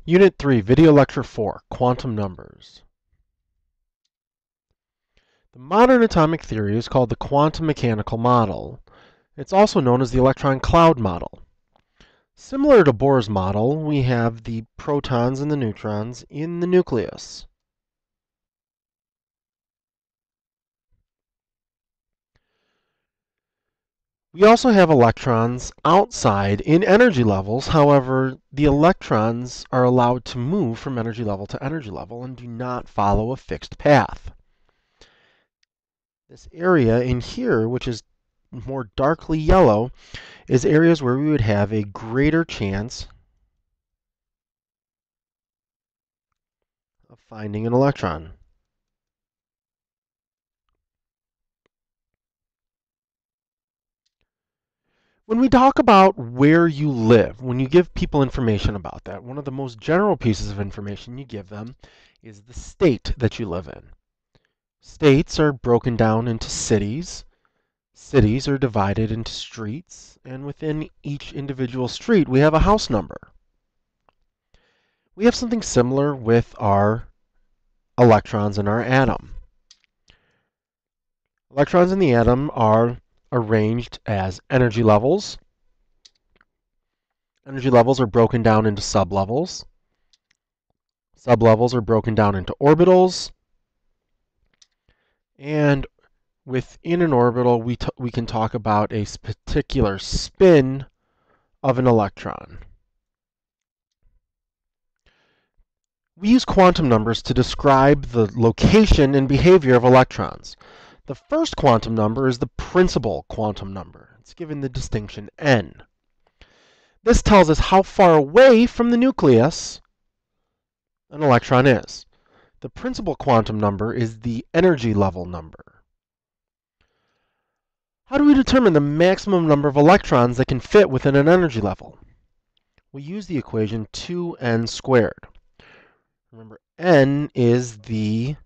Unit 3, Video Lecture 4, Quantum Numbers. The modern atomic theory is called the quantum mechanical model. It's also known as the electron cloud model. Similar to Bohr's model, we have the protons and the neutrons in the nucleus. We also have electrons outside in energy levels. However, the electrons are allowed to move from energy level to energy level and do not follow a fixed path. This area in here, which is more darkly yellow, is areas where we would have a greater chance of finding an electron. When we talk about where you live, when you give people information about that, one of the most general pieces of information you give them is the state that you live in. States are broken down into cities. Cities are divided into streets, and within each individual street we have a house number. We have something similar with our electrons in our atom. Electrons in the atom are arranged as energy levels. Energy levels are broken down into sublevels. Sublevels are broken down into orbitals. And within an orbital, we can talk about a particular spin of an electron. We use quantum numbers to describe the location and behavior of electrons. The first quantum number is the principal quantum number. It's given the distinction n. This tells us how far away from the nucleus an electron is. The principal quantum number is the energy level number. How do we determine the maximum number of electrons that can fit within an energy level? We use the equation 2n squared. Remember, n is the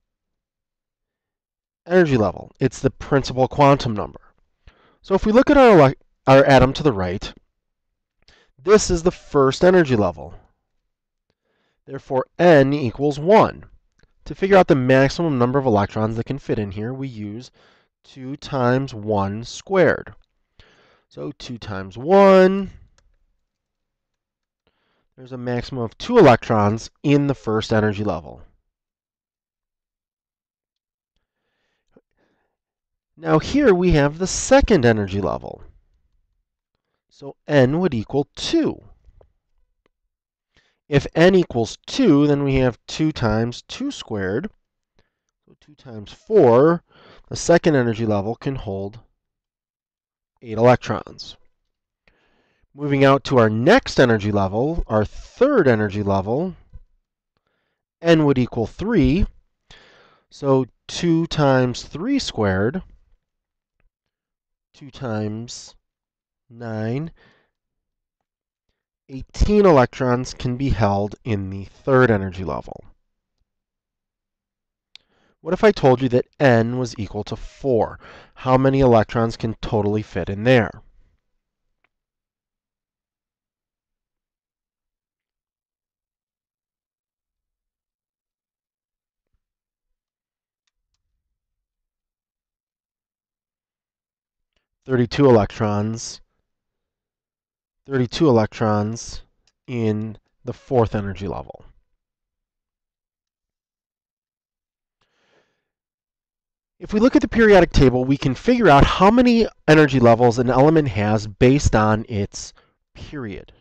energy level. It's the principal quantum number. So if we look at our atom to the right, this is the first energy level. Therefore, n equals 1. To figure out the maximum number of electrons that can fit in here, we use 2 times 1 squared. So 2 times 1, there's a maximum of 2 electrons in the first energy level. Now here we have the second energy level. So n would equal 2. If n equals 2, then we have 2 times 2 squared. So 2 times 4, the second energy level can hold 8 electrons. Moving out to our next energy level, our third energy level, n would equal 3. So 2 times 3 squared, 2 times 9, 18 electrons can be held in the third energy level. What if I told you that n was equal to 4? How many electrons can totally fit in there? Thirty-two electrons in the fourth energy level. If we look at the periodic table, we can figure out how many energy levels an element has based on its period,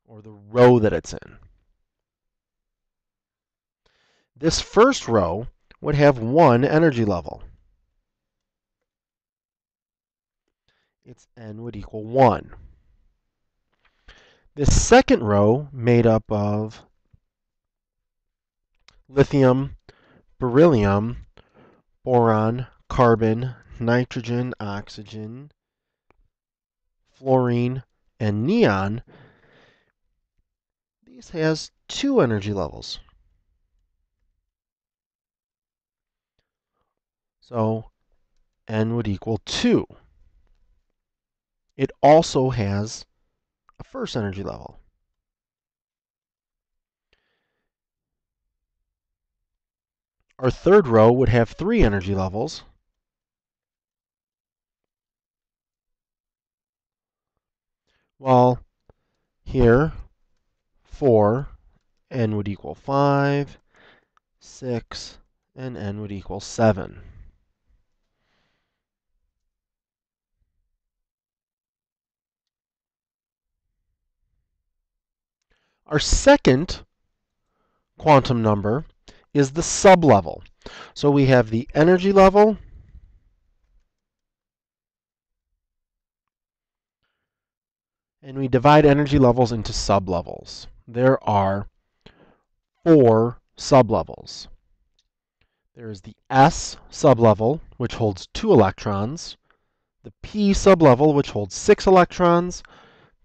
or the row that it's in. This first row would have 1 energy level. Its n would equal 1. This second row, made up of lithium, beryllium, boron, carbon, nitrogen, oxygen, fluorine, and neon, these has 2 energy levels. So n would equal 2. It also has a first energy level. Our third row would have 3 energy levels. While here, 4, n would equal 5, 6, and n would equal 7. Our second quantum number is the sublevel. So we have the energy level, and we divide energy levels into sublevels. There are 4 sublevels. There is the S sublevel, which holds 2 electrons, the P sublevel, which holds 6 electrons,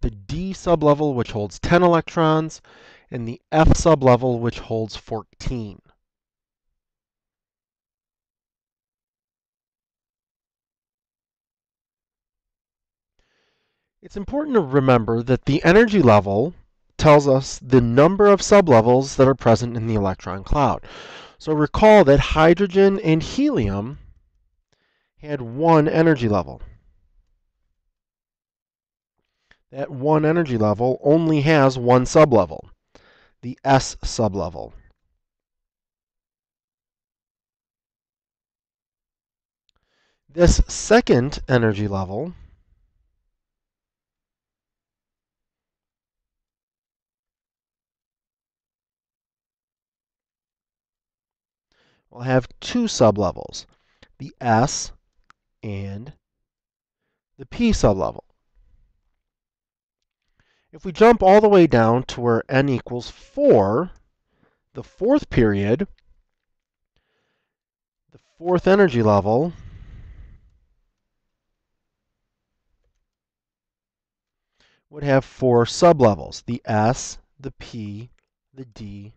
the D sublevel, which holds 10 electrons, and the F sublevel, which holds 14. It's important to remember that the energy level tells us the number of sublevels that are present in the electron cloud. So recall that hydrogen and helium had 1 energy level. That 1 energy level only has 1 sublevel, the S sublevel. This second energy level will have 2 sublevels, the S and the P sublevel. If we jump all the way down to where n equals 4, the fourth period, the fourth energy level would have 4 sublevels, the S, the P, the D,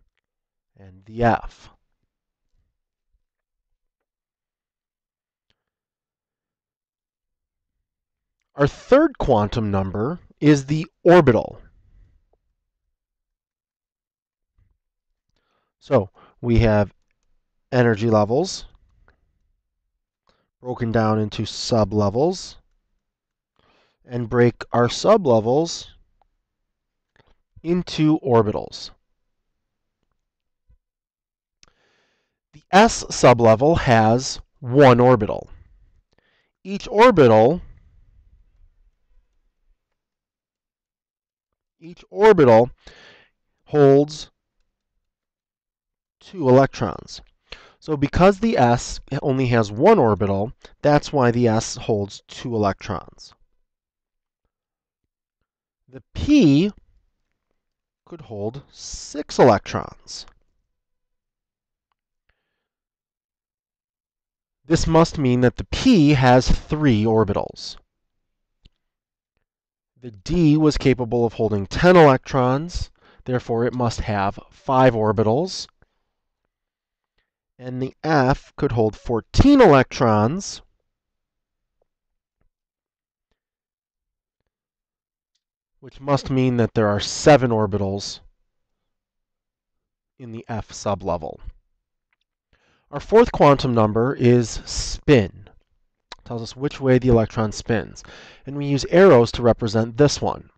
and the F. Our third quantum number is the orbital. So we have energy levels broken down into sublevels, and break our sublevels into orbitals. The S sublevel has 1 orbital. Each orbital holds 2 electrons. So because the S only has 1 orbital, that's why the S holds 2 electrons. The P could hold 6 electrons. This must mean that the P has 3 orbitals. The D was capable of holding 10 electrons, therefore it must have 5 orbitals. And the F could hold 14 electrons, which must mean that there are 7 orbitals in the F sublevel. Our fourth quantum number is spin. It tells us which way the electron spins. And we use arrows to represent this one.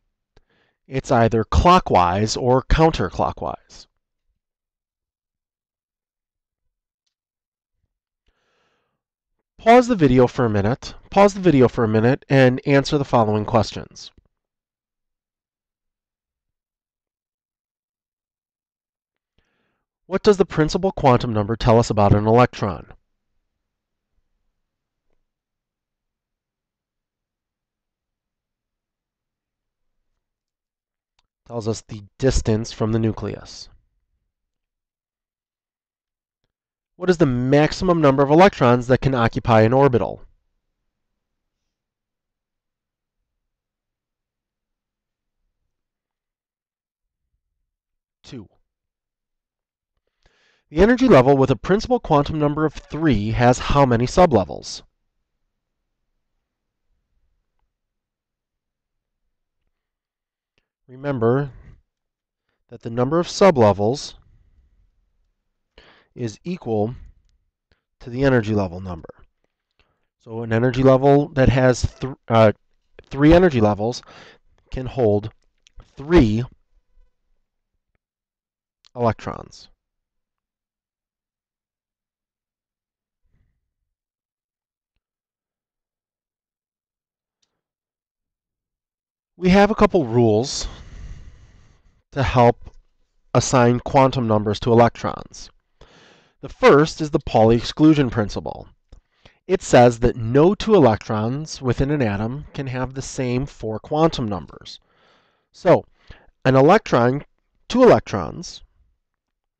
It's either clockwise or counterclockwise. Pause the video for a minute and answer the following questions. What does the principal quantum number tell us about an electron? It tells us the distance from the nucleus. What is the maximum number of electrons that can occupy an orbital? Two. The energy level with a principal quantum number of 3 has how many sublevels? Remember that the number of sublevels is equal to the energy level number. So an energy level that has three energy levels can hold 3 electrons. We have a couple rules to help assign quantum numbers to electrons. The first is the Pauli exclusion principle. It says that no 2 electrons within an atom can have the same 4 quantum numbers. So, an electron, 2 electrons,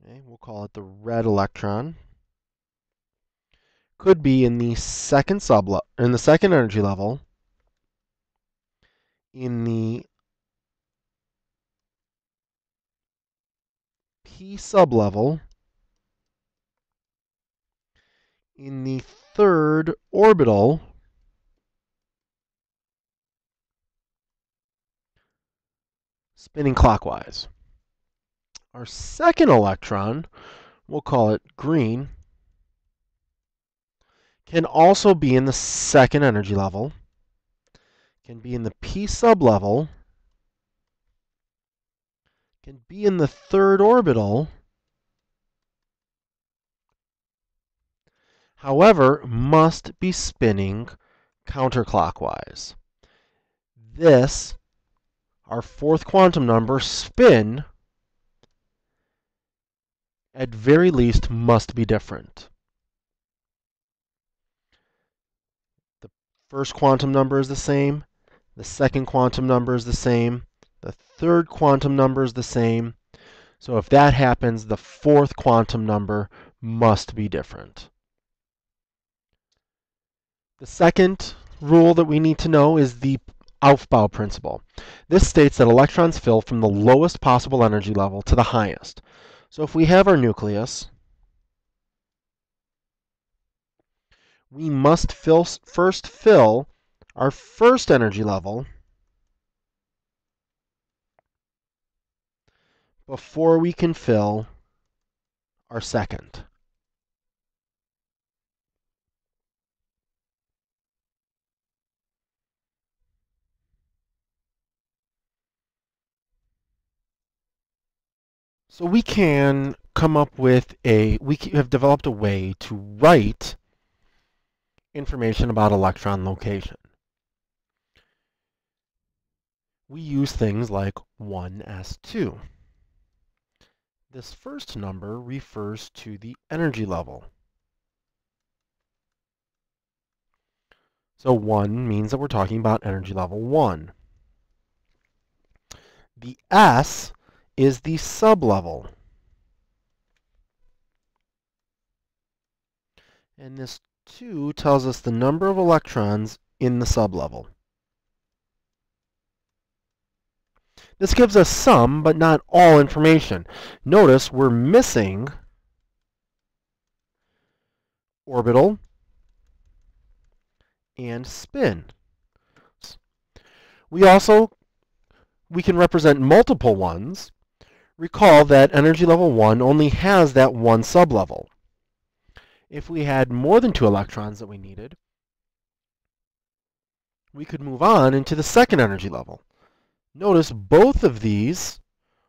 okay, we'll call it the red electron, could be in the second energy level, in the p sublevel, in the third orbital, spinning clockwise. Our second electron, we'll call it green, can also be in the second energy level, can be in the p sublevel, can be in the third orbital, however, must be spinning counterclockwise. This, our fourth quantum number, spin, at very least, must be different. The first quantum number is the same, the second quantum number is the same, the third quantum number is the same. So if that happens, the fourth quantum number must be different. The second rule that we need to know is the Aufbau principle. This states that electrons fill from the lowest possible energy level to the highest. So if we have our nucleus, we must first fill our first energy level before we can fill our second. So we can come up with we have developed a way to write information about electron location. We use things like 1s2. This first number refers to the energy level. So 1 means that we're talking about energy level 1. The S is the sublevel. And this 2 tells us the number of electrons in the sublevel. This gives us some, but not all information. Notice we're missing orbital and spin. We can represent multiple ones. Recall that energy level 1 only has that one sublevel. If we had more than 2 electrons that we needed, we could move on into the second energy level. Notice both of these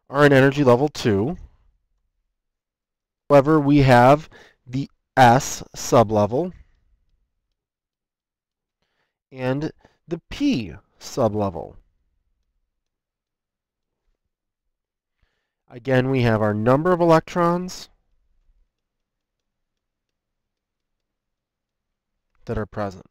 are in energy level 2. However, we have the S sublevel and the P sublevel. Again, we have our number of electrons that are present.